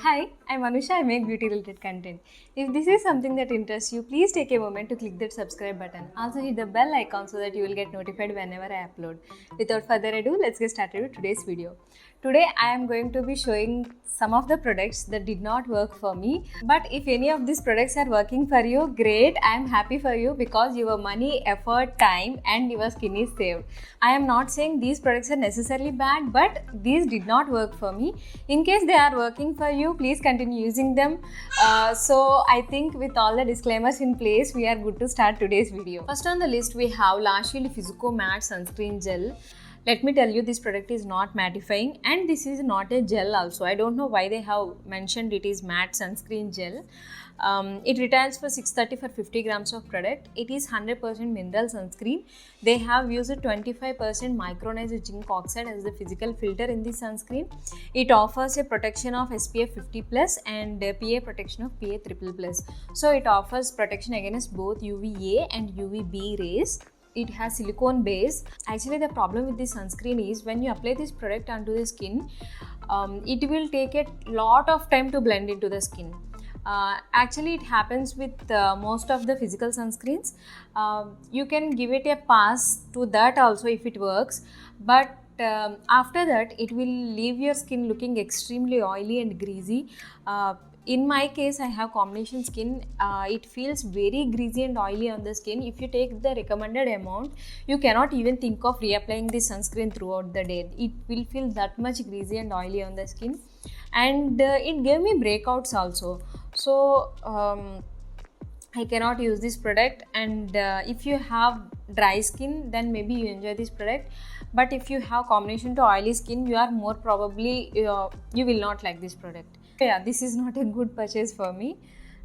Hi, I'm Anusha. I make beauty related content. If this is something that interests you, please take a moment to click that subscribe button. Also hit the bell icon so that you will get notified whenever I upload. Without further ado, let's get started with today's video. Today I am going to be showing some of the products that did not work for me. But if any of these products are working for you, great. I am happy for you because your money, effort, time and your skin is saved. I am not saying these products are necessarily bad, but these did not work for me. In case they are working for you, please continue using them. So I think with all the disclaimers in place, we are good to start today's video. First on the list we have La Shield Physico Matte Sunscreen Gel. Let me tell you, this product is not mattifying and this is not a gel also. I don't know why they have mentioned it is matte sunscreen gel. It retails for 630 for 50 grams of product. It is 100% mineral sunscreen. They have used 25% micronized zinc oxide as the physical filter in this sunscreen. It offers a protection of SPF 50 plus and PA protection of PA triple plus. So it offers protection against both UVA and UVB rays. It has silicone base. Actually, the problem with this sunscreen is when you apply this product onto the skin, it will take a lot of time to blend into the skin. Actually, it happens with most of the physical sunscreens. You can give it a pass to that also if it works, but after that it will leave your skin looking extremely oily and greasy. In my case, I have combination skin. It feels very greasy and oily on the skin. If you take the recommended amount, you cannot even think of reapplying this sunscreen throughout the day. It will feel that much greasy and oily on the skin, and it gave me breakouts also. So I cannot use this product, and if you have dry skin, then maybe you enjoy this product. But if you have combination to oily skin, you are more probably you will not like this product. Yeah, this is not a good purchase for me,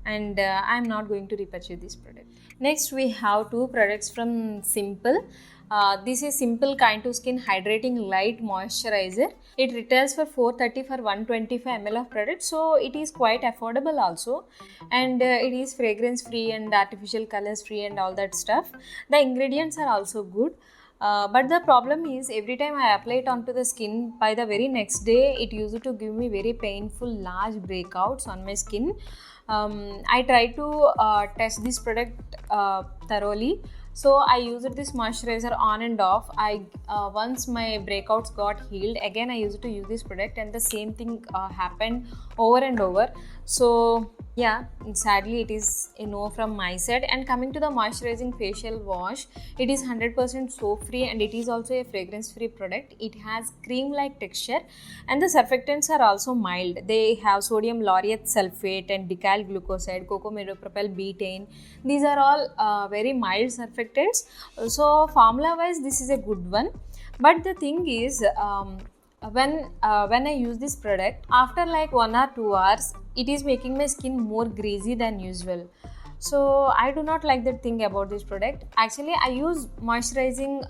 and I am not going to repurchase this product. Next we have two products from Simple. This is Simple Kind to Skin Hydrating Light Moisturizer. It retails for 430 for 125 ml of product, so it is quite affordable also, and it is fragrance free and artificial colors free and all that stuff. The ingredients are also good. But the problem is, every time I apply it onto the skin, by the very next day it used to give me very painful large breakouts on my skin. I tried to test this product thoroughly. So I used this moisturizer on and off. Once my breakouts got healed, again I used to use this product and the same thing happened over and over. So yeah, sadly it is a no from my side. And coming to the moisturizing facial wash, it is 100% soap free and it is also a fragrance free product. It has cream like texture and the surfactants are also mild. They have sodium lauryate sulfate and decyl glucoside, cocomeropropyl betaine. These are all very mild surfactants. So formula wise this is a good one. But the thing is, when I use this product, after like 1 or 2 hours, it is making my skin more greasy than usual. So I do not like that thing about this product. Actually, I use moisturizing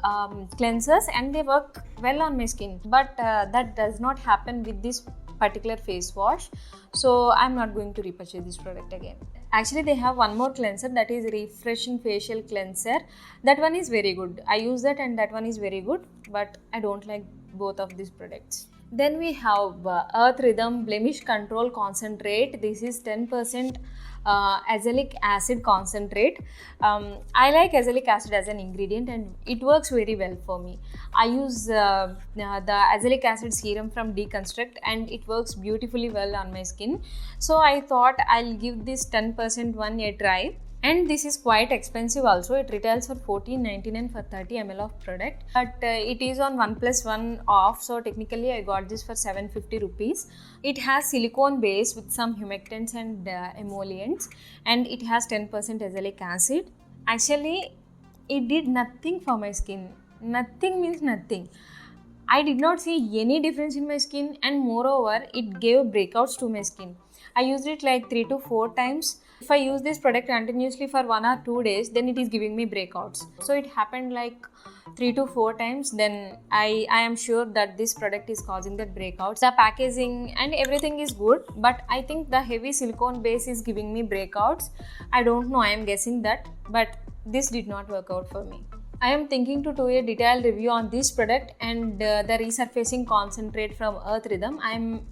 cleansers and they work well on my skin, but that does not happen with this particular face wash. So I'm not going to repurchase this product again. Actually, they have one more cleanser, that is Refreshing Facial Cleanser. That one is very good. I use that and that one is very good, but I don't like both of these products. Then we have Earth Rhythm Blemish Control Concentrate. This is 10% azelaic acid concentrate. I like azelaic acid as an ingredient and it works very well for me. I use the azelaic acid serum from Deconstruct and it works beautifully well on my skin. So I thought I'll give this 10% one a try. And this is quite expensive also. It retails for $14.99 for 30 ml of product, but it is on 1+1 off, so technically I got this for 750 rupees. It has silicone base with some humectants and emollients, and it has 10% azelaic acid. Actually, it did nothing for my skin. Nothing means nothing. I did not see any difference in my skin, and moreover it gave breakouts to my skin. I used it like 3 to 4 times. If I use this product continuously for 1 or 2 days, then it is giving me breakouts. So it happened like 3 to 4 times. Then I am sure that this product is causing that breakouts. The packaging and everything is good, but I think the heavy silicone base is giving me breakouts. I don't know, I am guessing that, but this did not work out for me. I am thinking to do a detailed review on this product and the resurfacing concentrate from Earth Rhythm.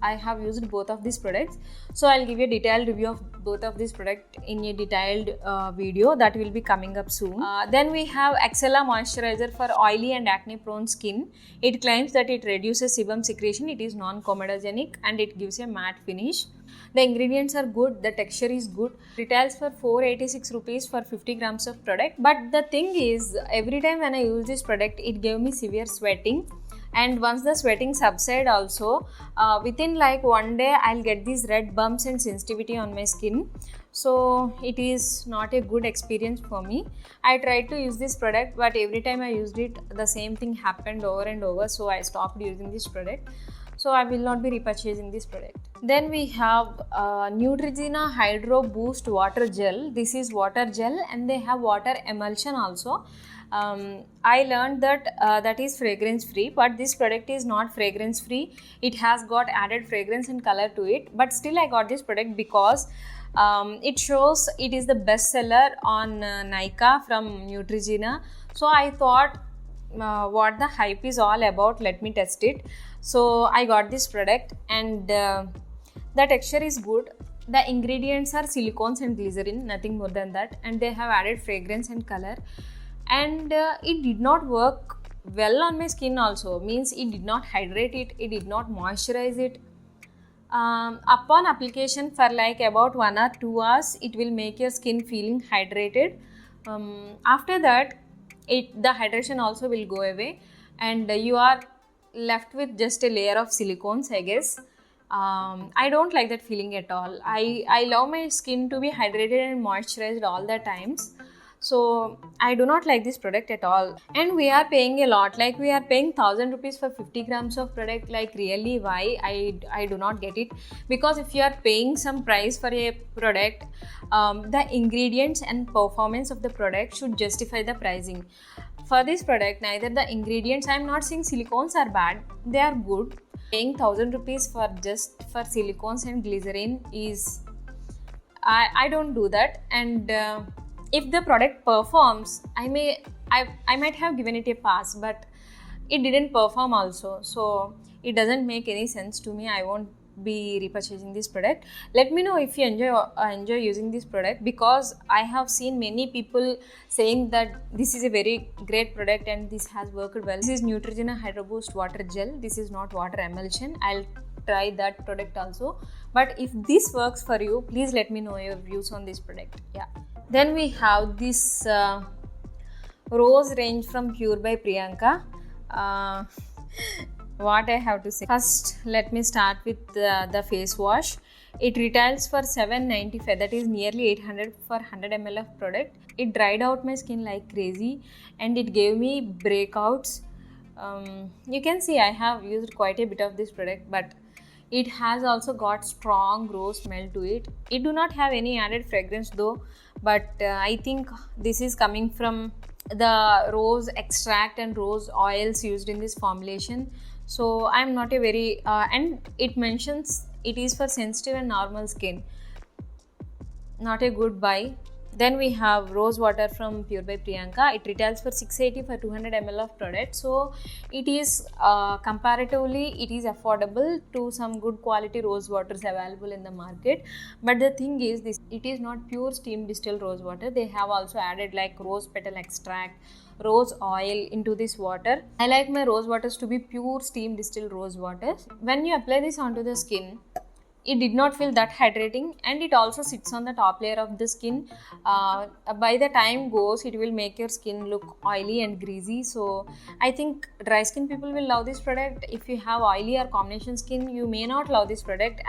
I have used both of these products, so I'll give you a detailed review of both of these products in a detailed video that will be coming up soon. Then we have Excella moisturizer for oily and acne prone skin. It claims that it reduces sebum secretion, it is non-comedogenic, and it gives a matte finish. The ingredients are good, the texture is good. Retails for 486 rupees for 50 grams of product. But the thing is, every time when I use this product, it gave me severe sweating. And once the sweating subside also, within like one day, I'll get these red bumps and sensitivity on my skin. So it is not a good experience for me. I tried to use this product, but every time I used it, the same thing happened over and over. So I stopped using this product. So I will not be repurchasing this product. Then we have Neutrogena Hydro Boost Water Gel. This is water gel and they have water emulsion also. I learned that that is fragrance free, but this product is not fragrance free. It has got added fragrance and color to it, but still I got this product because it shows it is the best seller on Nykaa from Neutrogena. So I thought what the hype is all about, let me test it. So I got this product and the texture is good. The ingredients are silicones and glycerin, nothing more than that, and they have added fragrance and color. And it did not work well on my skin also, means it did not hydrate it, it did not moisturize it. Upon application for like about 1 or 2 hours, it will make your skin feeling hydrated. After that, the hydration also will go away and you are left with just a layer of silicones, I guess. I don't like that feeling at all. I love my skin to be hydrated and moisturized all the times. So I do not like this product at all. And we are paying a lot, like we are paying 1000 rupees for 50 grams of product. Like really, why? I do not get it. Because if you are paying some price for a product, the ingredients and performance of the product should justify the pricing. For this product, neither the ingredients, I am not saying silicones are bad, they are good. Paying 1000 rupees for just for silicones and glycerin is, I don't do that. And if the product performs, I might have given it a pass, but it didn't perform also, so it doesn't make any sense to me. I won't be repurchasing this product. Let me know if you enjoy using this product, because I have seen many people saying that this is a very great product and this has worked well. This is Neutrogena Hydro Boost Water Gel. This is not water emulsion. I'll try that product also. But if this works for you, please let me know your views on this product. Yeah. Then we have this rose range from Pure by Priyanka. What I have to say. First, let me start with the face wash. It retails for 795, that is nearly 800 for 100 ml of product. It dried out my skin like crazy and it gave me breakouts. You can see I have used quite a bit of this product, but it has also got strong rose smell to it. It do not have any added fragrance though, but I think this is coming from the rose extract and rose oils used in this formulation. So I'm not a very and it mentions it is for sensitive and normal skin. Not a good buy. Then we have rose water from Pure by Priyanka. It retails for 680 for 200 ml of product. So it is comparatively it is affordable to some good quality rose waters available in the market. But the thing is, it is not pure steam distilled rose water. They have also added like rose petal extract, rose oil into this water. I like my rose waters to be pure steam distilled rose water. When you apply this onto the skin, it did not feel that hydrating, and it also sits on the top layer of the skin. By the time goes, it will make your skin look oily and greasy. So I think dry skin people will love this product. If you have oily or combination skin, you may not love this product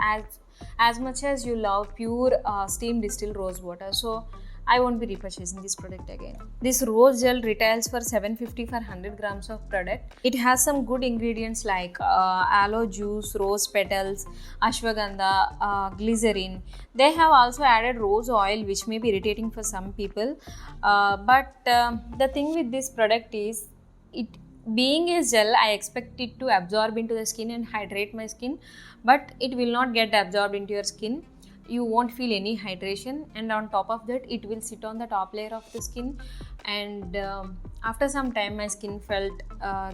as much as you love pure steam distilled rose water. So I won't be repurchasing this product again. This rose gel retails for 750 for 100 grams of product. It has some good ingredients like aloe juice, rose petals, ashwagandha, glycerin. They have also added rose oil, which may be irritating for some people. But the thing with this product is, it being a gel, I expect it to absorb into the skin and hydrate my skin, but it will not get absorbed into your skin. You won't feel any hydration, and on top of that it will sit on the top layer of the skin, and after some time my skin felt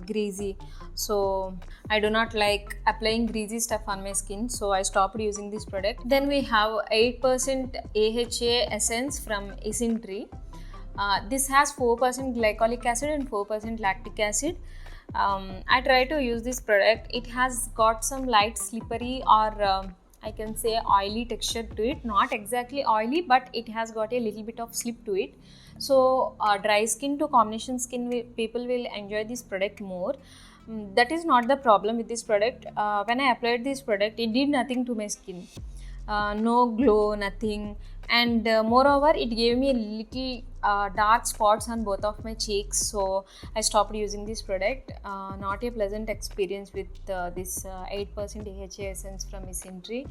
greasy, so I do not like applying greasy stuff on my skin, so I stopped using this product. Then we have 8% AHA essence from Isintri. This has 4% glycolic acid and 4% lactic acid. I try to use this product. It has got some light slippery or I can say oily texture to it. Not exactly oily, but it has got a little bit of slip to it. So dry skin to combination skin people will enjoy this product more. That is not the problem with this product. When I applied this product, it did nothing to my skin. No glow, nothing, and moreover it gave me a little dark spots on both of my cheeks, so I stopped using this product. Not a pleasant experience with this 8% AHA essence from Isintri.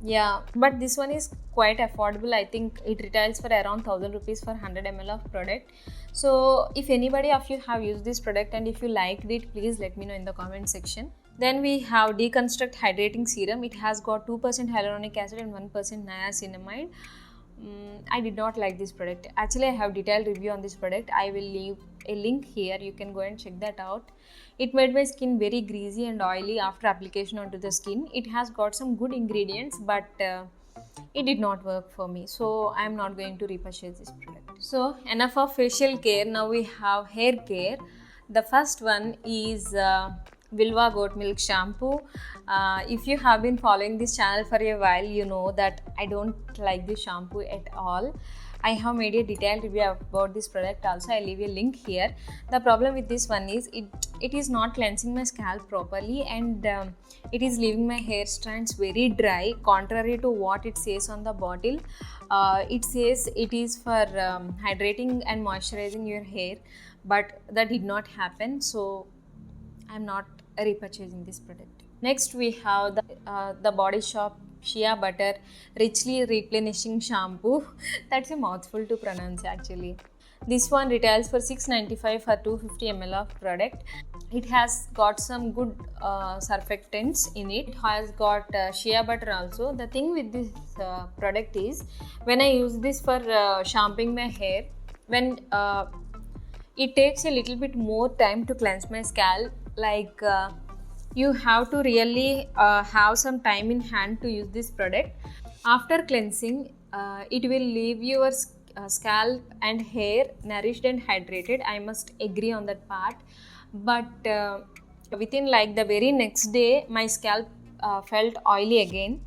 Yeah, but this one is quite affordable. I think it retails for around 1000 rupees for 100 ml of product. So if anybody of you have used this product and if you liked it, please let me know in the comment section. Then we have Deconstruct Hydrating Serum. It has got 2% hyaluronic acid and 1% niacinamide. I did not like this product. Actually, I have detailed review on this product. I will leave a link here. You can go and check that out. It made my skin very greasy and oily after application onto the skin. It has got some good ingredients, but it did not work for me. So I am not going to repurchase this product. So enough of facial care. Now we have hair care. The first one is Vilva Goat Milk Shampoo. If you have been following this channel for a while, you know that I don't like this shampoo at all. I have made a detailed review about this product also. I'll leave a link here. The problem with this one is it is not cleansing my scalp properly, and it is leaving my hair strands very dry, contrary to what it says on the bottle. It says it is for hydrating and moisturizing your hair, but that did not happen, so I'm not repurchasing this product. Next we have the Body Shop Shea Butter Richly Replenishing Shampoo. That's a mouthful to pronounce actually. This one retails for 695 for 250 ml of product. It has got some good surfactants in it. It has got shea butter also. The thing with this product is, when I use this for shampooing my hair, when it takes a little bit more time to cleanse my scalp. Like you have to really have some time in hand to use this product. After cleansing, it will leave your scalp and hair nourished and hydrated. I must agree on that part. But within like the very next day, my scalp felt oily again.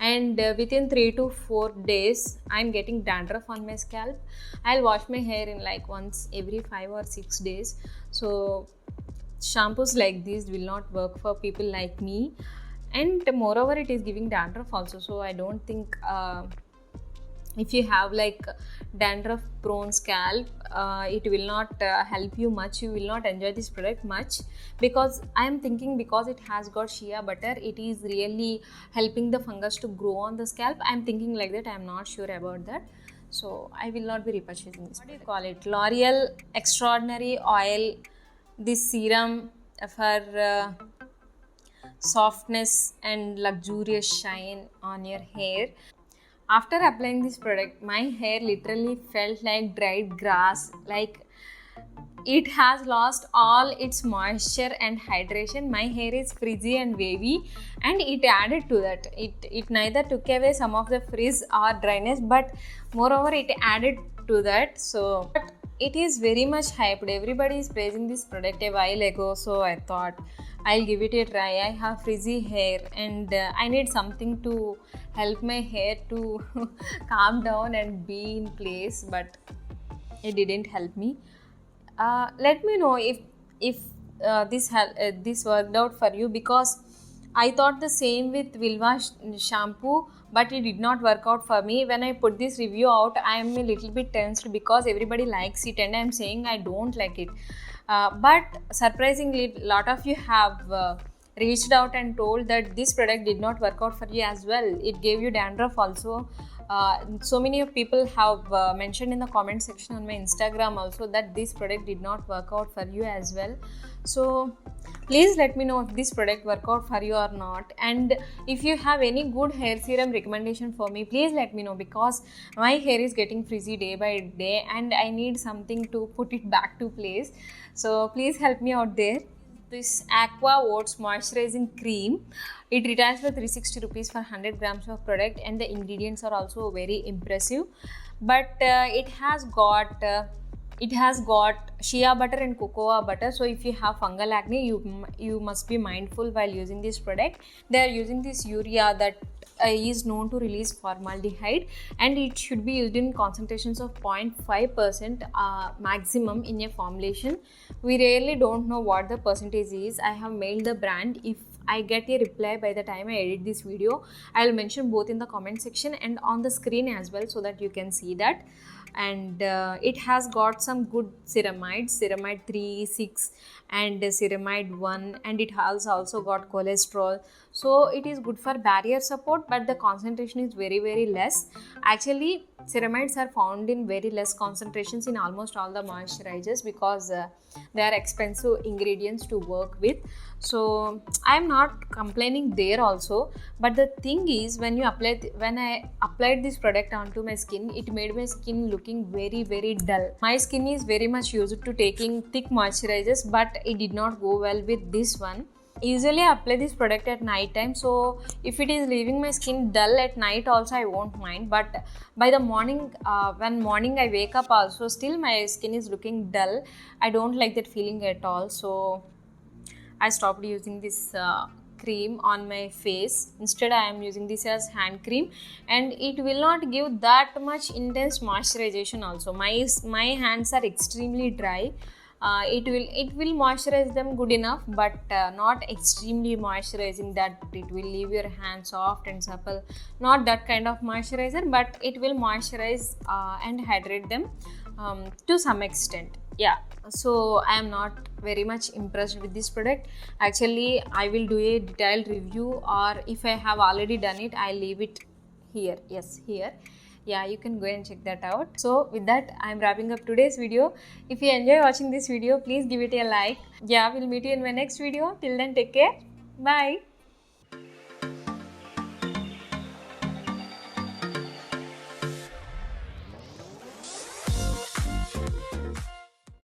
And within 3 to 4 days, I'm getting dandruff on my scalp. I'll wash my hair in like once every 5 or 6 days. So shampoos like this will not work for people like me, and moreover it is giving dandruff also. So I don't think if you have like dandruff prone scalp, it will not help you much. You will not enjoy this product much, because I am thinking because it has got shea butter, it is really helping the fungus to grow on the scalp. I am thinking like that. I am not sure about that, so I will not be repurchasing this. What do you call it? L'Oreal Extraordinary Oil. This serum for softness and luxurious shine on your hair. After applying this product, my hair literally felt like dried grass. Like it has lost all its moisture and hydration. My hair is frizzy and wavy, and it added to that. It neither took away some of the frizz or dryness, but moreover it added to that. So but it is very much hyped. Everybody is praising this product a while ago, so I thought I'll give it a try. I have frizzy hair and I need something to help my hair to calm down and be in place, but it didn't help me. Let me know if this worked out for you, because I thought the same with Vilva shampoo, but it did not work out for me. When I put this review out, I am a little bit tensed because everybody likes it and I am saying I don't like it. But surprisingly, a lot of you have reached out and told that this product did not work out for you as well. It gave you dandruff also. So many of people have mentioned in the comment section on my Instagram also that this product did not work out for you as well. So please let me know if this product work out for you or not, and if you have any good hair serum recommendation for me, please let me know, because my hair is getting frizzy day by day and I need something to put it back to place. So please help me out there. This Aqua Oats moisturizing cream, it retails for 360 rupees for 100 grams of product, and the ingredients are also very impressive. But it has got shea butter and cocoa butter. So if you have fungal acne, you must be mindful while using this product. They are using this urea that is known to release formaldehyde, and it should be used in concentrations of 0.5% maximum in a formulation. We really don't know what the percentage is. I have mailed the brand. If I get a reply by the time I edit this video, I will mention both in the comment section and on the screen as well, so that you can see that. And it has got some good ceramides, ceramide 3, 6 and ceramide 1, and it has also got cholesterol. So it is good for barrier support, but the concentration is very less. Actually, ceramides are found in very less concentrations in almost all the moisturizers, because they are expensive ingredients to work with. So I am not complaining there also, but the thing is, when I applied this product onto my skin, it made my skin looking very dull. My skin is very much used to taking thick moisturizers, but it did not go well with this one. Usually I apply this product at night time, so if it is leaving my skin dull at night also, I won't mind, but by the morning, when morning I wake up also, still my skin is looking dull. I don't like that feeling at all. So I stopped using this cream on my face. Instead, I am using this as hand cream, and it will not give that much intense moisturization also. My hands are extremely dry. It will moisturize them good enough, but not extremely moisturizing that it will leave your hands soft and supple. Not that kind of moisturizer, but it will moisturize and hydrate them to some extent. Yeah, so I am not very much impressed with this product. Actually, I will do a detailed review, or if I have already done it, I'll leave it here. Yes, here. Yeah, you can go and check that out. So with that, I'm wrapping up today's video. If you enjoy watching this video, please give it a like. Yeah, we'll meet you in my next video. Till then, take care. Bye.